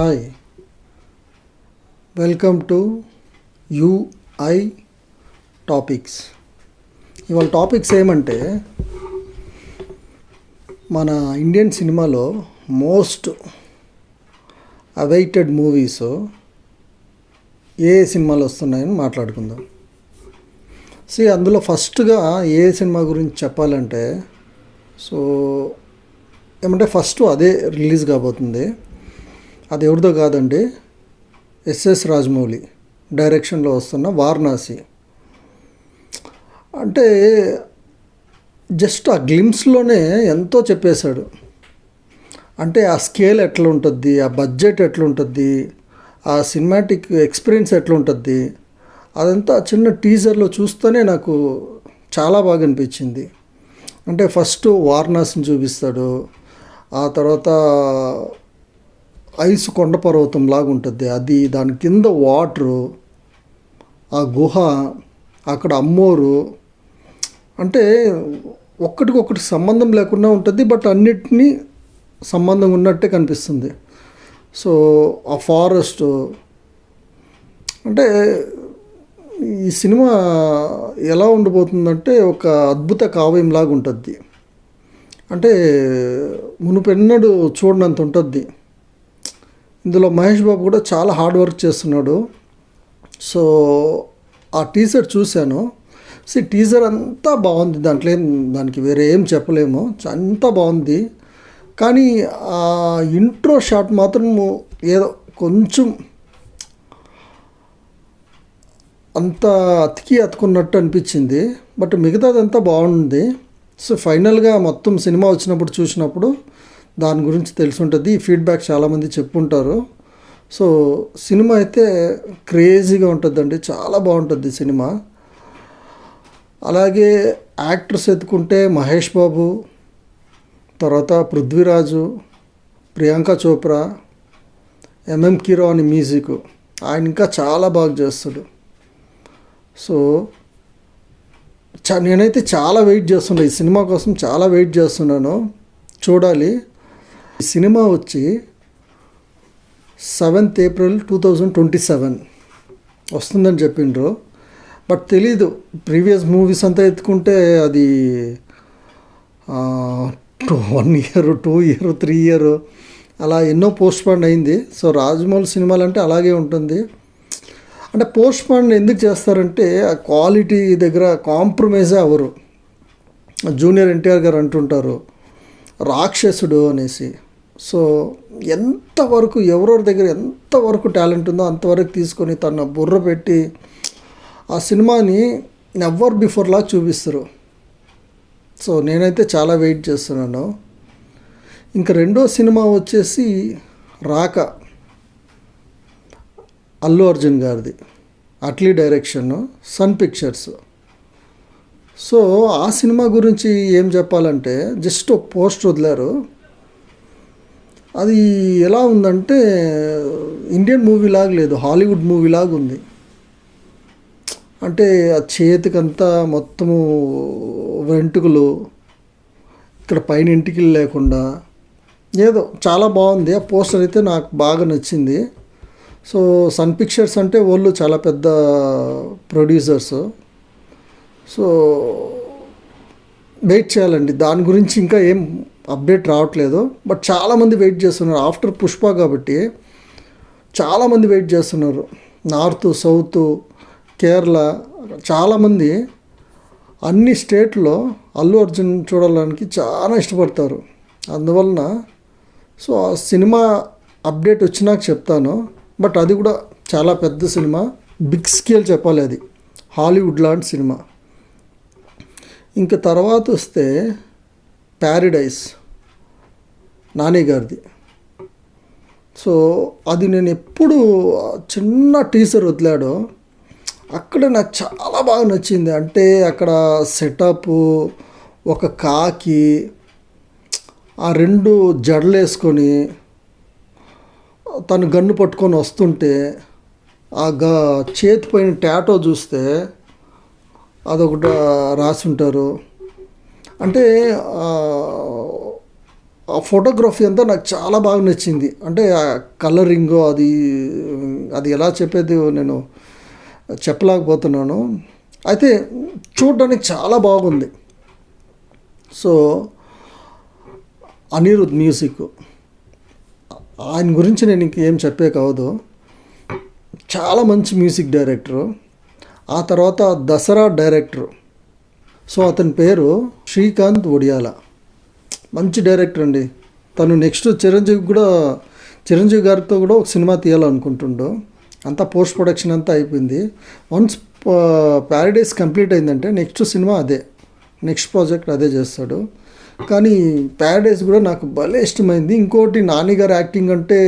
Hi, welcome to UI topics. ఇవాళ topics ఏమంటే, మన ఇండియన్ సినిమాలో మోస్ట్ అవైటెడ్ మూవీస్ ఏ సినిమాలు వస్తున్నాయని మాట్లాడుకుందాం. అందులో ఫస్ట్గా ఏ సినిమా గురించి చెప్పాలంటే, ఏమంటే ఫస్ట్ అదే రిలీజ్ కాబోతుంది. అది ఎవరిదో కాదండి, ఎస్ఎస్ రాజమౌళి డైరెక్షన్లో వస్తున్న వారణాసి. అంటే జస్ట్ ఆ గ్లిమ్స్లోనే ఎంతో చెప్పేశాడు. అంటే ఆ స్కేల్ ఎట్లా ఉంటుంది, ఆ బడ్జెట్ ఎట్లుంటుంది, ఆ సినిమాటిక్ ఎక్స్పీరియన్స్ ఎట్లుంటుంది, అదంతా చిన్న టీజర్లో చూస్తేనే నాకు చాలా బాగా అనిపించింది. అంటే ఫస్ట్ వారణాసిని చూపిస్తాడు, ఆ తర్వాత ఐస్ కొండ పర్వతం లాగా ఉంటుంది, అది దాని కింద వాటరు, ఆ గుహ, అక్కడ అమ్మోరు. అంటే ఒక్కటికొకటి సంబంధం లేకుండా ఉంటుంది, బట్ అన్నిటినీ సంబంధం ఉన్నట్టే కనిపిస్తుంది. ఆ ఫారెస్ట్, అంటే ఈ సినిమా ఎలా ఉండబోతుందంటే ఒక అద్భుత కావ్యంలాగా ఉంటుంది. అంటే మునుపెన్నడు చూడనంత ఉంటుంది. ఇందులో మహేష్ బాబు కూడా చాలా హార్డ్ వర్క్ చేస్తున్నాడు. ఆ టీజర్ చూశాను. టీజర్ అంతా బాగుంది, దానికి వేరే ఏం చెప్పలేము, అంతా బాగుంది. కానీ ఆ ఇంట్రో షాట్ మాత్రం ఏదో కొంచెం అంత అతుకున్నట్టు అనిపించింది. బట్ మిగతాదంతా బాగుంది. ఫైనల్గా మొత్తం సినిమా వచ్చినప్పుడు చూసినప్పుడు దాని గురించి తెలిసి ఉంటుంది. ఈ ఫీడ్బ్యాక్ చాలామంది చెప్పుంటారు. సినిమా అయితే క్రేజీగా ఉంటుందండి, చాలా బాగుంటుంది సినిమా. అలాగే యాక్టర్స్ ఎత్తుకుంటే మహేష్ బాబు, తర్వాత పృథ్వీరాజు, ప్రియాంక చోప్రా, ఎంఎం కీరవాణి మ్యూజిక్, ఆయన ఇంకా చాలా బాగా చేస్తాడు. నేనైతే చాలా వెయిట్ చేస్తున్నాను, ఈ సినిమా కోసం చాలా వెయిట్ చేస్తున్నాను, చూడాలి. ఈ సినిమా వచ్చి 7th April 2027 వస్తుందని చెప్పిండ్రు. బట్ తెలీదు, ప్రీవియస్ మూవీస్ అంతా ఎత్తుకుంటే అది 1 year, 2 year, 3 year అలా ఎన్నో పోస్ట్పోన్ అయింది. రాజమౌళి సినిమాలు అంటే అలాగే ఉంటుంది. అంటే పోస్ట్పోన్ ఎందుకు చేస్తారంటే ఆ క్వాలిటీ దగ్గర కాంప్రమైజే అవ్వరు. జూనియర్ ఎన్టీఆర్ గారు అంటుంటారు రాక్షసుడు అనేసి. ఎంతవరకు ఎవరెవరి దగ్గర ఎంతవరకు టాలెంట్ ఉందో అంతవరకు తీసుకొని తన బుర్ర పెట్టి ఆ సినిమాని నెవర్ బిఫోర్లా చూపిస్తారు. నేనైతే చాలా వెయిట్ చేస్తున్నాను. ఇంకా రెండో సినిమా వచ్చేసి రాక, అల్లు అర్జున్ గారిది, అట్లీ డైరెక్షన్, సన్ పిక్చర్స్. ఆ సినిమా గురించి ఏం చెప్పాలంటే, జస్ట్ ఒక పోస్ట్ వదిలారు. అది ఎలా ఉందంటే ఇండియన్ మూవీ లాగా లేదు, హాలీవుడ్ మూవీ లాగా ఉంది. అంటే ఆ చేతికంతా మొత్తము వెంట్రుకలు, ఇక్కడ పైన ఇంటికి లేకుండా ఏదో చాలా బాగుంది. ఆ పోస్టర్ అయితే నాకు బాగా నచ్చింది. సన్ పిక్చర్స్ అంటే వాళ్ళు చాలా పెద్ద ప్రొడ్యూసర్స్. వెయిట్ చేయాలండి, దాని గురించి ఇంకా ఏం అప్డేట్ రావట్లేదు. బట్ చాలామంది వెయిట్ చేస్తున్నారు. ఆఫ్టర్ పుష్ప కాబట్టి చాలామంది వెయిట్ చేస్తున్నారు. నార్త్, సౌత్, కేరళ, చాలామంది అన్ని స్టేట్లో అల్లు అర్జున్ చూడడానికి చాలా ఇష్టపడతారు. అందువలన ఆ సినిమా అప్డేట్ వచ్చినాక చెప్తాను. బట్ అది కూడా చాలా పెద్ద సినిమా, బిగ్ స్కేల్ చెప్పాలి, అది హాలీవుడ్ లాంటి సినిమా. ఇంకా తర్వాత వస్తే ప్యారడైజ్, నాని గారిది. అది నేను ఎప్పుడు చిన్న టీజర్ వదిలాడో అక్కడ నాకు చాలా బాగా నచ్చింది. అంటే అక్కడ సెటప్, ఒక కాకి, ఆ 2 జడలు వేసుకొని తను గన్ను పట్టుకొని వస్తుంటే ఆ చేతి పైన టాటో చూస్తే అదొకటి రాసి ఉంటారు. అంటే ఆ ఫోటోగ్రఫీ అంతా నాకు చాలా బాగా నచ్చింది. అంటే ఆ కలరింగ్ అది అది ఎలా చెప్పేది నేను చెప్పలేకపోతున్నాను. అయితే చూడడానికి చాలా బాగుంది. సో అనిరుద్ మ్యూజిక్, ఆయన గురించి నేను ఇంకేం చెప్పే కావదు. చాలా మంచి మ్యూజిక్ డైరెక్టరు. ఆ తర్వాత దసరా డైరెక్టరు. సో అతని పేరు శ్రీకాంత్ ఒడియాల. మంచి డైరెక్టర్ అండి. తను నెక్స్ట్ చిరంజీవి గారితో కూడా ఒక సినిమా తీయాలనుకుంటుండో. అంతా పోస్ట్ ప్రొడక్షన్ అంతా అయిపోయింది. వన్స్ ప్యారడైస్ కంప్లీట్ అయిందంటే నెక్స్ట్ సినిమా అదే, నెక్స్ట్ ప్రాజెక్ట్ అదే చేస్తాడు. కానీ ప్యారడైస్ కూడా నాకు భలే ఇష్టమైంది. ఇంకోటి నాని గారు యాక్టింగ్ అంటే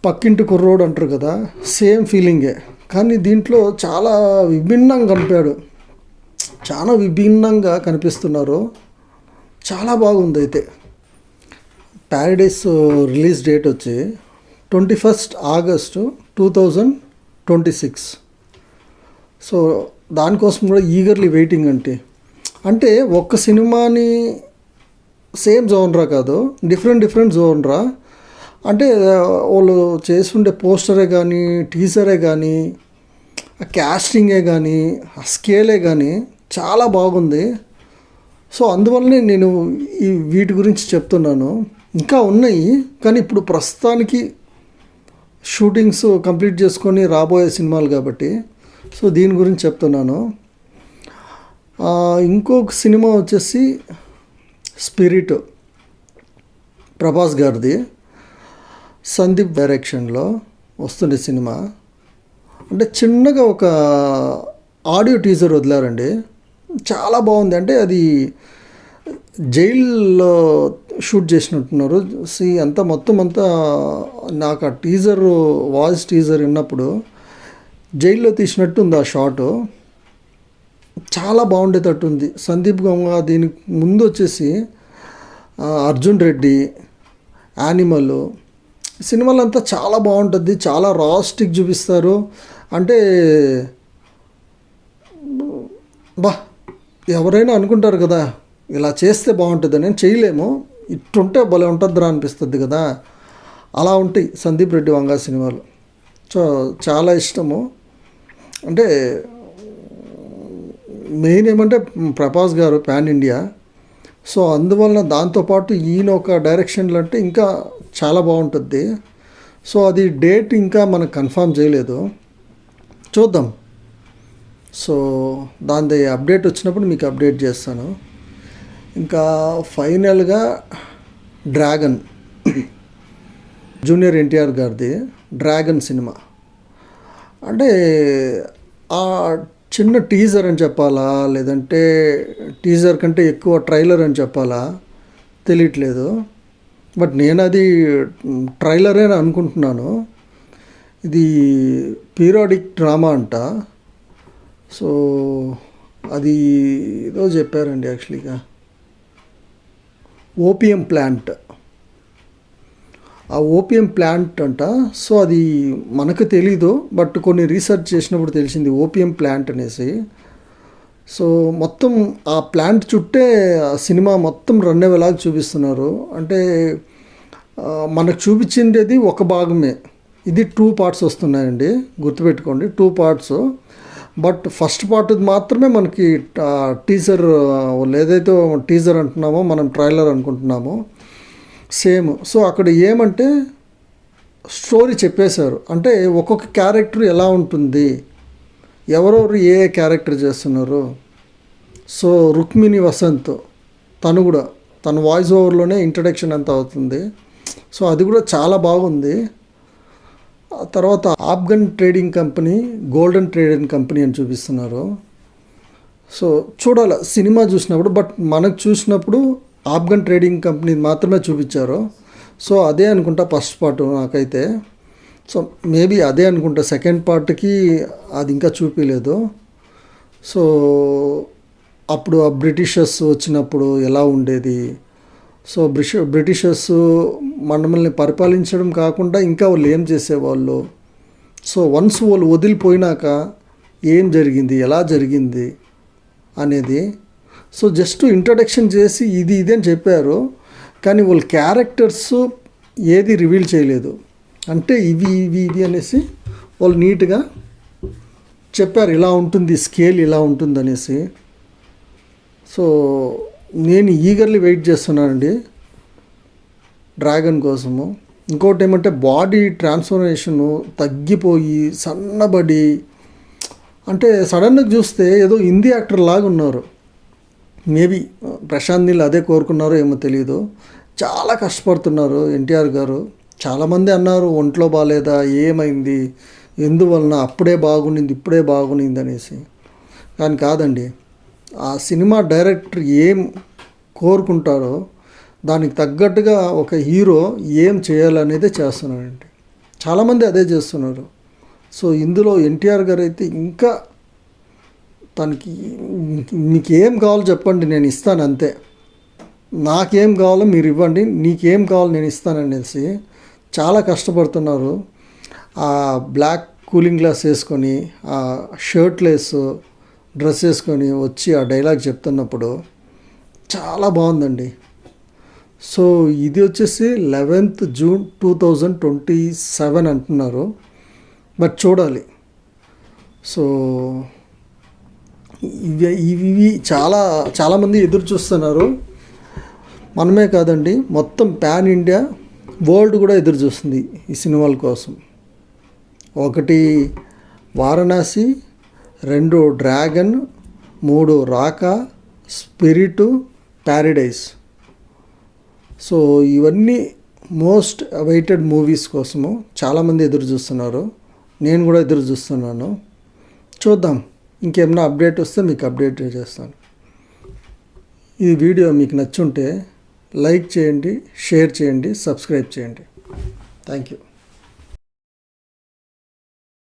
పక్కింటి కుర్రోడు అంటారు కదా, సేమ్ ఫీలింగే. కానీ దీంట్లో చాలా విభిన్నంగా కనిపాడు, చాలా విభిన్నంగా కనిపిస్తున్నారు. చాలా బాగుంది. అయితే ప్యారడైస్ రిలీజ్ డేట్ వచ్చి 21 ఆగస్టు 2026. సో దానికోసం కూడా ఈగర్లీ వెయిటింగ్. అంటే ఒక్క సినిమాని సేమ్ జోన్రా కాదు, డిఫరెంట్ జోన్రా. అంటే వాళ్ళు చేస్తుండే పోస్టరే కానీ, టీజరే కానీ, ఆ క్యాస్టింగే కానీ, ఆ స్కేలే కానీ చాలా బాగుంది. సో అందువల్లనే నేను వీటి గురించి చెప్తున్నాను. ఇంకా ఉన్నాయి, కానీ ఇప్పుడు ప్రస్తుతానికి షూటింగ్స్ కంప్లీట్ చేసుకొని రాబోయే సినిమాలు కాబట్టి సో దీని గురించి చెప్తున్నాను. ఇంకొక సినిమా వచ్చేసి స్పిరిట్, ప్రభాస్ గారిది, సందీప్ డైరెక్షన్లో వస్తుండే సినిమా. అంటే చిన్నగా ఒక ఆడియో టీజర్ వదిలారండి, చాలా బాగుంది. అంటే అది జైల్లో షూట్ చేసినట్టున్నారు. అంతా మొత్తం అంతా నాకు ఆ టీజర్, వాయిస్ టీజర్ విన్నప్పుడు జైల్లో తీసినట్టు ఉంది ఆ షాటు. చాలా బాగుండేటట్టు ఉంది. సందీప్ గంగా దీనికి ముందు వచ్చేసి అర్జున్ రెడ్డి, యానిమల్ సినిమాలంతా చాలా బాగుంటుంది. చాలా రాస్టిక్ చూపిస్తారు. అంటే ఎవరైనా అనుకుంటారు కదా ఇలా చేస్తే బాగుంటుంది, నేను చేయలేము, ఇట్టుంటే భలే ఉంటుందిరా అనిపిస్తుంది కదా. అలా ఉంటాయి సందీప్ రెడ్డి వంగా సినిమాలు. సో చాలా ఇష్టము. అంటే మెయిన్ ఏమంటే ప్రభాస్ గారు పాన్ ఇండియా. సో అందువలన దాంతోపాటు ఈయన ఒక డైరెక్షన్లు అంటే ఇంకా చాలా బాగుంటుంది. సో అది డేట్ ఇంకా మనకు కన్ఫర్మ్ చేయలేదు, చూద్దాం. సో దాని అప్డేట్ వచ్చినప్పుడు మీకు అప్డేట్ చేస్తాను. ఇంకా ఫైనల్గా డ్రాగన్, జూనియర్ ఎన్టీఆర్ గారిది డ్రాగన్ సినిమా. అంటే ఆ చిన్న టీజర్ అని చెప్పాలా, లేదంటే టీజర్ కంటే ఎక్కువ ట్రైలర్ అని చెప్పాలా తెలియట్లేదు. బట్ నేను అది ట్రైలరే అనుకుంటున్నాను. ఇది పీరియాడిక్ డ్రామా అంట. సో అది ఏదో చెప్పారండి యాక్చువల్గా, ఓపియం ప్లాంట్, ఆ ఓపియం ప్లాంట్ అంట. సో అది మనకు తెలీదు, బట్ కొన్ని రీసెర్చ్ చేసినప్పుడు తెలిసింది ఓపియం ప్లాంట్ అనేసి. సో మొత్తం ఆ ప్లాంట్ చుట్టే ఆ సినిమా మొత్తం రన్ అయ్యేలాగా చూపిస్తున్నారు. అంటే మనకు చూపించింది ఒక భాగమే, ఇది 2 పార్ట్స్ వస్తున్నాయండి, గుర్తుపెట్టుకోండి, 2 పార్ట్స్. బట్ ఫస్ట్ పార్ట్ మాత్రమే మనకి టీజర్, ఏదైతే టీజర్ అంటున్నామో మనం ట్రైలర్ అనుకుంటున్నామో సేమ్. సో అక్కడ ఏమంటే స్టోరీ చెప్పేశారు. అంటే ఒక్కొక్క క్యారెక్టర్ ఎలా ఉంటుంది, ఎవరెవరు ఏ క్యారెక్టర్ చేస్తున్నారు. సో రుక్మిణి వసంత్ తను కూడా తన వాయిస్ ఓవర్లోనే ఇంట్రడక్షన్ అంతా అవుతుంది. సో అది కూడా చాలా బాగుంది. తర్వాత Afghan trading company, golden trading company అని చూపిస్తున్నారు. సో చూడాలి సినిమా చూసినప్పుడు. బట్ మనకు చూసినప్పుడు ఆఫ్ఘన్ ట్రేడింగ్ కంపెనీ మాత్రమే చూపించారు. సో అదే అనుకుంటా ఫస్ట్ పార్ట్ నాకైతే. సో మేబీ అదే అనుకుంటా. సెకండ్ పార్ట్కి అది ఇంకా చూపించలేదు. సో అప్పుడు ఆ బ్రిటిషర్స్ వచ్చినప్పుడు ఎలా ఉండేది. సో బ్రిటిషర్స్ మనల్ని పరిపాలించడం కాకుండా ఇంకా వాళ్ళు ఏం చేసేవాళ్ళు. సో వన్స్ వాళ్ళు వదిలిపోయినాక ఏం జరిగింది, ఎలా జరిగింది అనేది. సో జస్ట్ ఇంట్రడక్షన్ చేసి ఇది అని చెప్పారు. కానీ వాళ్ళ క్యారెక్టర్స్ ఏది రివీల్ చేయలేదు. అంటే ఇవి అనేసి వాళ్ళు నీట్గా చెప్పారు, ఇలా ఉంటుంది స్కేల్, ఇలా ఉంటుంది అనేసి. సో నేను ఈగర్లీ వెయిట్ చేస్తున్నానండి డ్రాగన్ కోసము. ఇంకోటి ఏమంటే బాడీ ట్రాన్స్ఫర్మేషను తగ్గిపోయి సన్నబడి, అంటే సడన్గా చూస్తే ఏదో హిందీ యాక్టర్ లాగా ఉన్నారు. మేబీ ప్రశాంత్ నీల్ అదే కోరుకున్నారో ఏమో తెలియదు. చాలా కష్టపడుతున్నారు ఎన్టీఆర్ గారు. చాలామంది అన్నారు ఒంట్లో బాగాలేదా, ఏమైంది, ఎందువలన, అప్పుడే బాగుండింది ఇప్పుడే బాగుండింది అనేసి. కానీ కాదండి, ఆ సినిమా డైరెక్టర్ ఏం కోరుకుంటారో దానికి తగ్గట్టుగా ఒక హీరో ఏం చేయాలనేదే చేస్తున్నాడండి. చాలామంది అదే చేస్తున్నారు. సో ఇందులో ఎన్టీఆర్ గారు అయితే ఇంకా తనకి మీకు ఏం కావాలో చెప్పండి నేను ఇస్తాను అంతే, నాకేం కావాలో మీరు ఇవ్వండి, నీకేం కావాలో నేను ఇస్తాననేసి చాలా కష్టపడుతున్నారు. ఆ బ్లాక్ కూలింగ్ గ్లాస్ వేసుకొని, ఆ షర్ట్లెస్ డ్రెస్ వేసుకొని వచ్చి ఆ డైలాగ్ చెప్తున్నప్పుడు చాలా బాగుందండి. సో ఇది వచ్చేసి 11th June 2027 అంటున్నారు, బట్ చూడాలి. సో ఇవి చాలామంది ఎదురు చూస్తున్నారు. మనమే కాదండి, మొత్తం పాన్ ఇండియా వరల్డ్ కూడా ఎదురు చూస్తుంది ఈ సినిమాల కోసం. 1 వారణాసి, 2 డ్రాగన్, 3 రాకా, స్పిరిట్, ప్యారడైజ్. సో ఇవన్నీ మోస్ట్ అవైటెడ్ మూవీస్ కోసము చాలామంది ఎదురు చూస్తున్నారు. నేను కూడా ఎదురు చూస్తున్నాను. చూద్దాం, ఇంకేమైనా అప్డేట్ వస్తే మీకు అప్డేట్ చేస్తాను. ఈ వీడియో మీకు నచ్చుంటే లైక్ చేయండి, షేర్ చేయండి, సబ్స్క్రైబ్ చేయండి. Thank you.